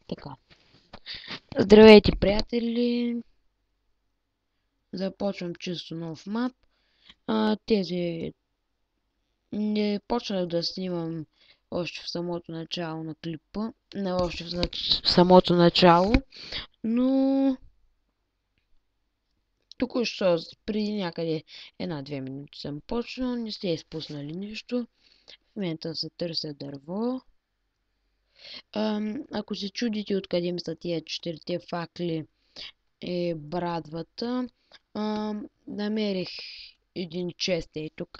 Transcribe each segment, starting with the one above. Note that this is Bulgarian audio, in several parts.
Така. Здравейте, приятели! Започвам чисто нов мап. Тези не почнах да снимам още в самото начало на клипа. Не още в самото начало, но току-що преди някъде 1-2 минути съм почнал. Не сте изпуснали нищо. В момента се търся дърво. Ако се чудите откъде ми са тия 4 факли и брадвата, намерих един чест тук,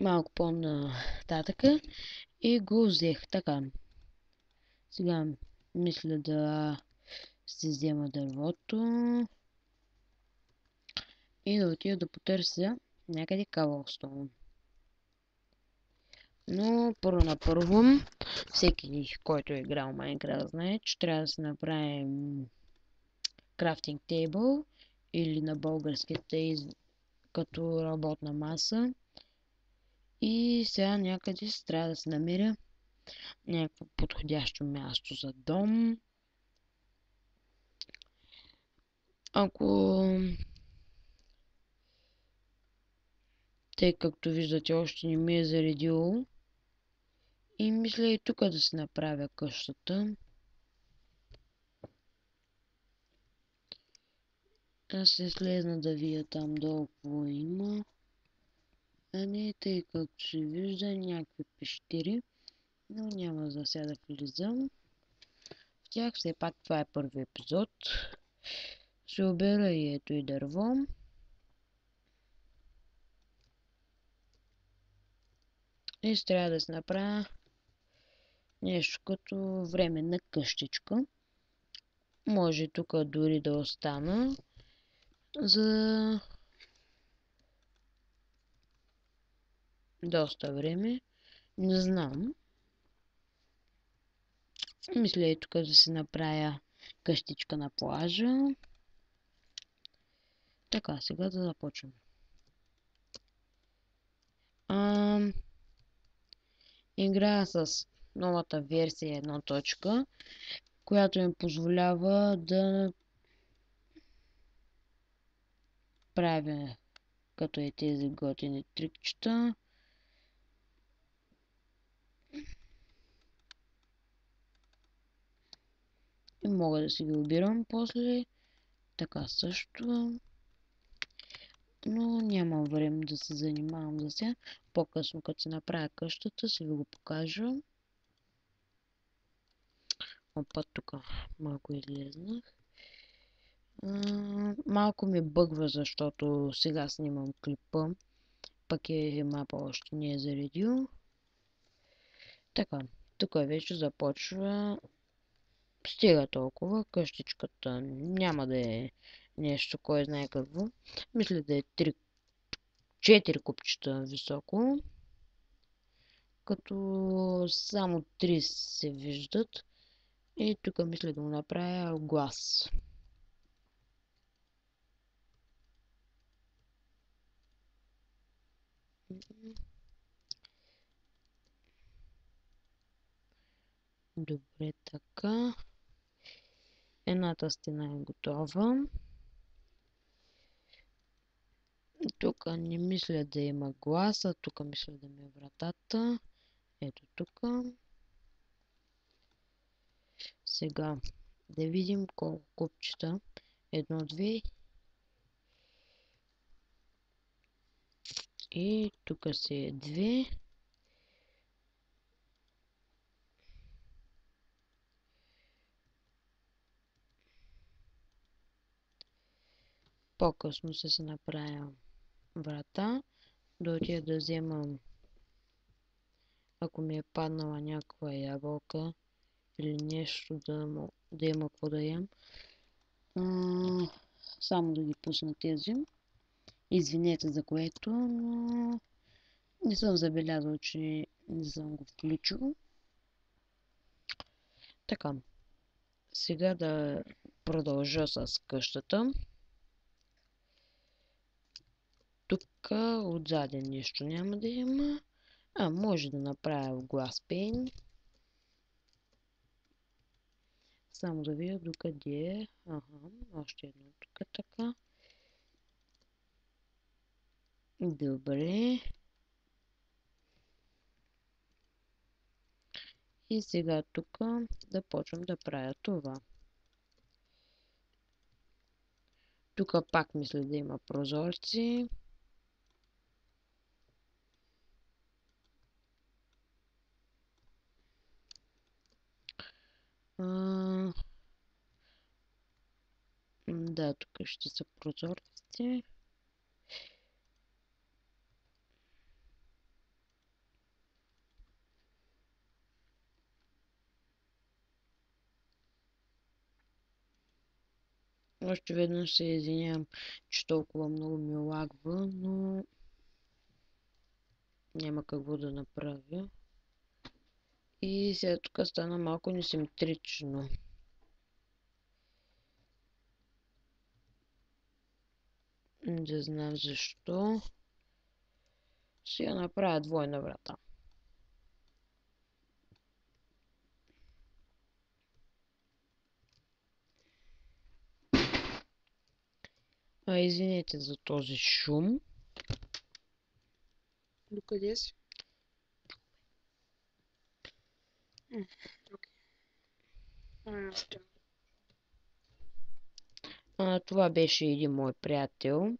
малко по-нататъка, и го взех. Така, сега мисля да си взема дървото и да отида да потърся някъде каблстоун. Но първо на първо, всеки, който е играл Майнкрафт, знае, че трябва да се направим крафтинг тейбъл или на българските като работна маса. И сега някъде трябва да се намеря някакво подходящо място за дом. Ако тъй както виждате още не ми е заредило, и мисля и тук да си направя къщата. Аз се слезна да видя там долу какво има. А не, тъй както се вижда, някакви пещери, но няма за сега да влизам в тях. Все пак това е първи епизод. Ще обера и ето и дърво. И ще трябва да се направя нещо като временна къщичка. Може тук дори да остана за доста време. Не знам. Мисля и тук да си направя къщичка на плажа. Така, сега да започвам. Играя с новата версия 1, която ми позволява да правя като е тези готини трикчета. И мога да си ги обирам после. Така също. Но нямам време да се занимавам за сега. По-късно, като се направя къщата, ще ви го покажа. Опа, тук малко излезнах. Малко ми бъгва, защото сега снимам клипа. Пък мапа още не е заредил. Така, тук вече започва. Стига толкова. Къщичката няма да е нещо, кой знае какво. Мисля да е 4 купчета високо. Като само 3 се виждат. И тук мисля да му направя глас. Добре, така. Едната стена е готова. Тук не мисля да има гласа. Тук мисля да ми е вратата. Ето тук. Сега да видим колко купчета. 1, 2. И тук си е 2. По-късно ще се направя врата. Да отида да вземам, ако ми е паднала някаква ябълка или нещо, да има какво да ям. Само да ги пусна тези. Извинете за което, но не съм забелязал, че не съм го включил. Така, сега да продължа с къщата. Тук отзаде нищо няма да има. Може да направя глас пейн. Само да видя докъде е. Ага, още едно тук така. Добре. И сега тук да почвам да правя това. Тук пак мисля да има прозорци. Да, тук ще са прозорци. Още веднъж се извинявам, че толкова много ми лагва, но няма какво да направя. И сега тук стана малко несиметрично. Не знам защо. Сега направя двойна врата. Извинете за този шум. Докъде си? Окей. Това беше един мой приятел.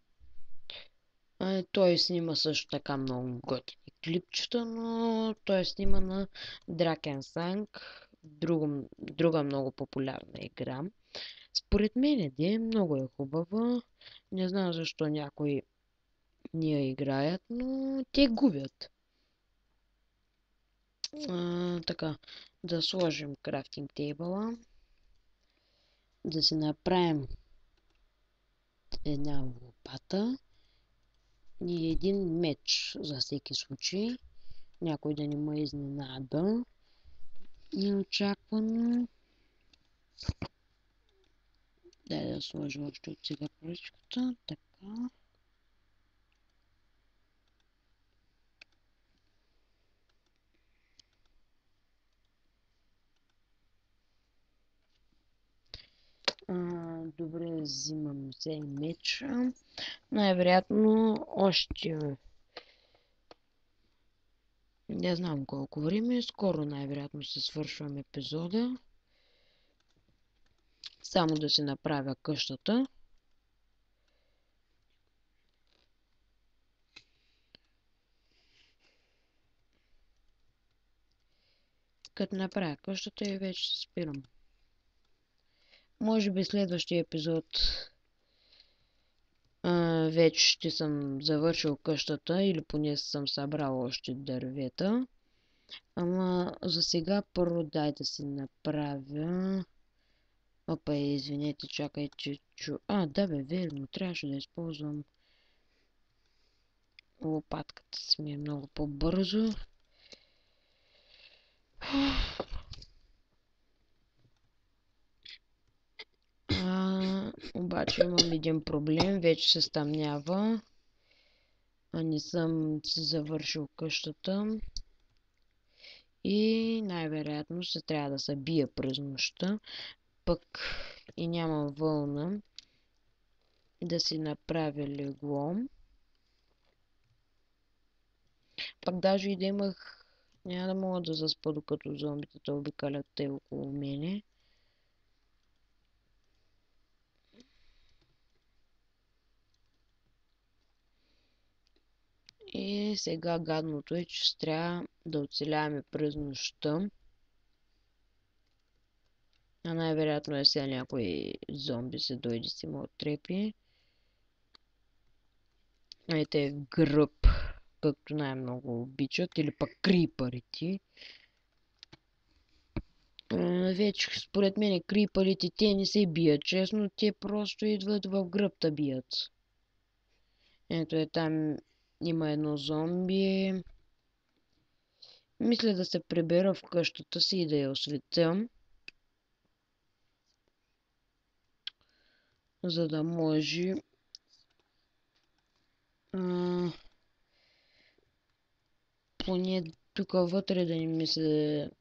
Той снима също така много готини клипчета, но той снима на Drakensang, друга много популярна игра. Според мен много е хубава. Не знам защо някои не я играят, но те губят. Така, да сложим крафтинг тейбъла, да си направим една лопата и един меч за всеки случай. Някой да не ме изненада. Неочаквано. Дай да сложим още от сега поръчката. Така. Добре, взимам се и меча. Най-вероятно още не знам колко време. Скоро най-вероятно се свършвам епизода. Само да си направя къщата. Като направя къщата и вече се спирам. Може би следващия епизод вече ще съм завършил къщата или поне съм събрал още дървета. Ама за сега първо дай да си направя... Опа, извинете, чакайте, да бе, верно, трябваше да използвам лопатката си ми е много по-бързо. Обаче имам един проблем, вече се стъмнява, не съм си завършил къщата и най-вероятно ще трябва да се бия през нощта, пък и нямам вълна да си направя легло. Пак даже и да имах, няма да мога да заспа докато зомбитата обикалят те около мене. И сега гадното е, че ще трябва да оцеляваме през нощта. Най-вероятно е сега някой зомби се дойде си му оттрепи. Те в гръб, както най-много обичат, или пък крипърите. Вече според мен крипърите те не се бият честно, те просто идват в гръбта бият. Ето е там има едно зомби. Мисля да се прибера в къщата си и да я осветя. За да може поне тук вътре да не ми се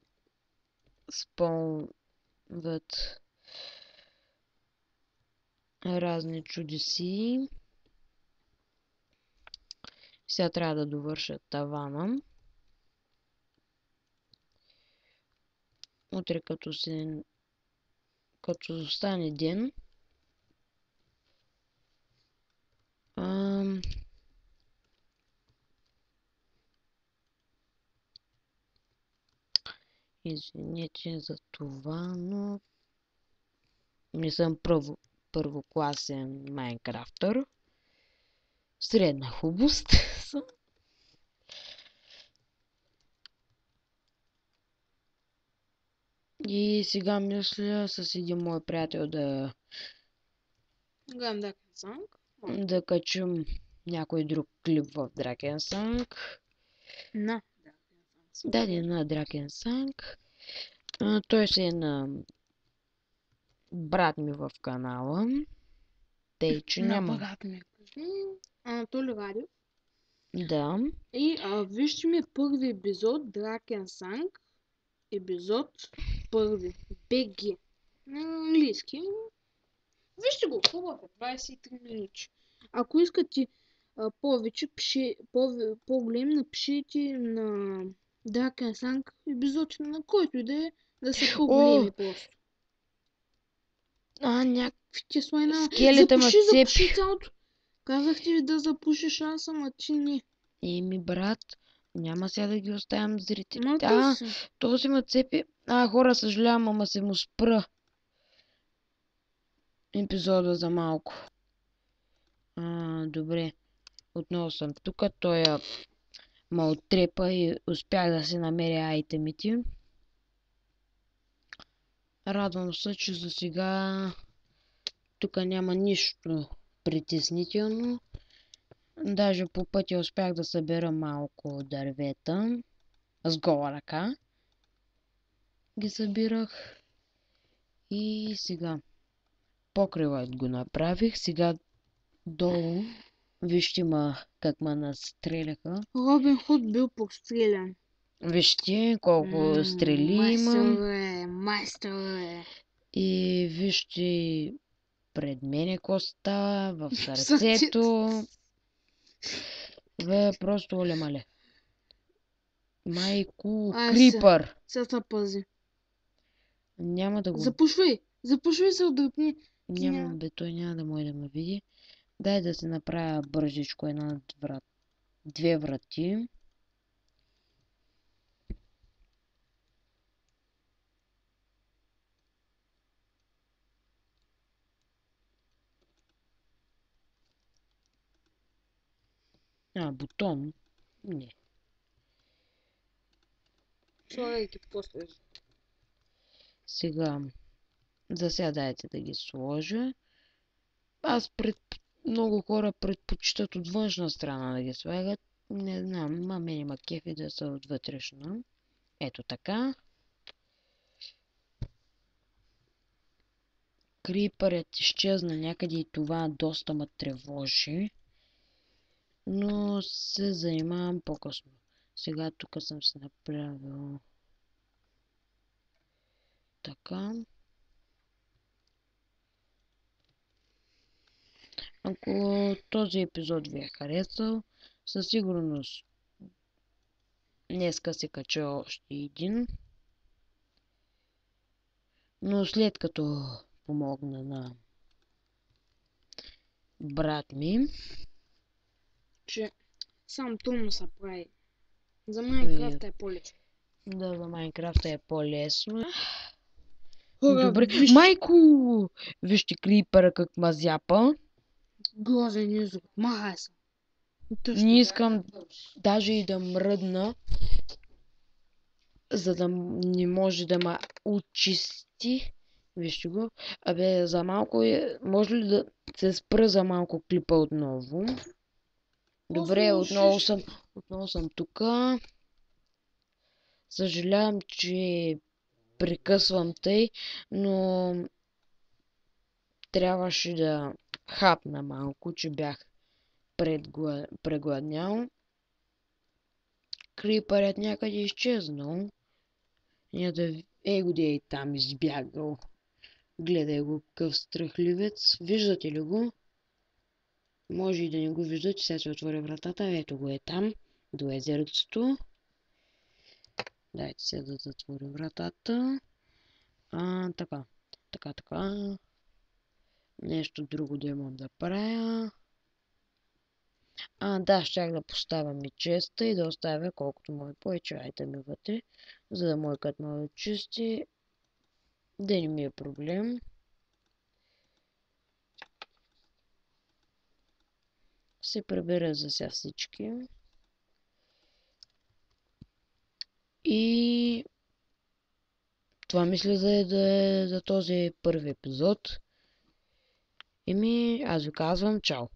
спълват разни чудеси. Сега трябва да довърша тавана. Утре като стане ден, извинете за това, но не съм първокласен майнкрафтър. Средна хубост съм. И сега мисля с един мой приятел да качим някой друг клип в Дракенсанг. На Дракенсанг. Той си е на брат ми в канала. Тъй, че няма. На брат ми. Анатолий Радев. Да. И вижте ми първи епизод, Дракенсанг. Епизод първи. БГ. На английски. Вижте го, хубаво е, 23 минути. Ако искате повече, по-голем, напишете на Дракенсанг епизод, на който и да са по-големи просто. Някакви слайна. Скелета ме цепи. Запуши цялото. Казахте ви да запушиш, аз съм, а ти не. Еми, брат, няма сега да ги оставям зрители. Този ме цепи. Хора, съжалявам, ама се му спра епизода за малко. Добре. Отново съм тук. Той ме оттрепа и успях да си намеря айтемите. Радвам се, че за сега тук няма нищо притеснително. Даже по пътя успях да събера малко дървета. С гола ръка ги събирах. И сега покривът го направих. Сега долу вижте как ме настреляха. Робин Худ бил пострелян. Вижте колко стрели имам. Майстър. И вижте пред мене коста, в сърцето. Просто оле-мале. Майко, крипър. Сега се пази. Няма да го... Запушвай се, отдръпни. Той няма да може да ме види. Дай да се направя бързичко две врати. Бутон? Не. Слагайки после. Сега, дайте да ги сложа. Много хора предпочитат от външна страна да ги слагат. Не знам, мен има кефи да са от вътрешна. Ето така. Крипърът изчезна някъде и това доста ме тревожи. Но се занимавам по-късно. Сега тук съм се направил така. Ако този епизод ви е харесал, със сигурност днеска се кача още един. Но след като помогна на брат ми, че сам трудно се прави. За Майнкрафта е по-лесно. Да, за Майнкрафта е по-лесно. Добре. Майко! Вижте крипъра как мазяпа. Грозен език. Махай се. Не искам даже и да мръдна, за да не може да ме очисти. Вижте го. За малко може ли да се спра за малко клипа отново? Добре, отново съм тук. Съжалявам, че прекъсвам тъй, но трябваше да хапна малко, че бях прегладнял. Крипърът някъде изчезнал. Го да е там избягал. Гледай го, какъв страхливец. Виждате ли го? Може и да не го виждате. Сега се отворя вратата. Ето го е там. До езерцето. Дайте сега да затворим вратата. Така. Така. Нещо друго да имам да правя. Да, щях да поставям и честа и да оставя колкото може повече айтеми вътре, за да може като ме чисти, да не ми е проблем. Се прибера за сега всички. И това мисля да е за този първи епизод. Аз ви казвам чао.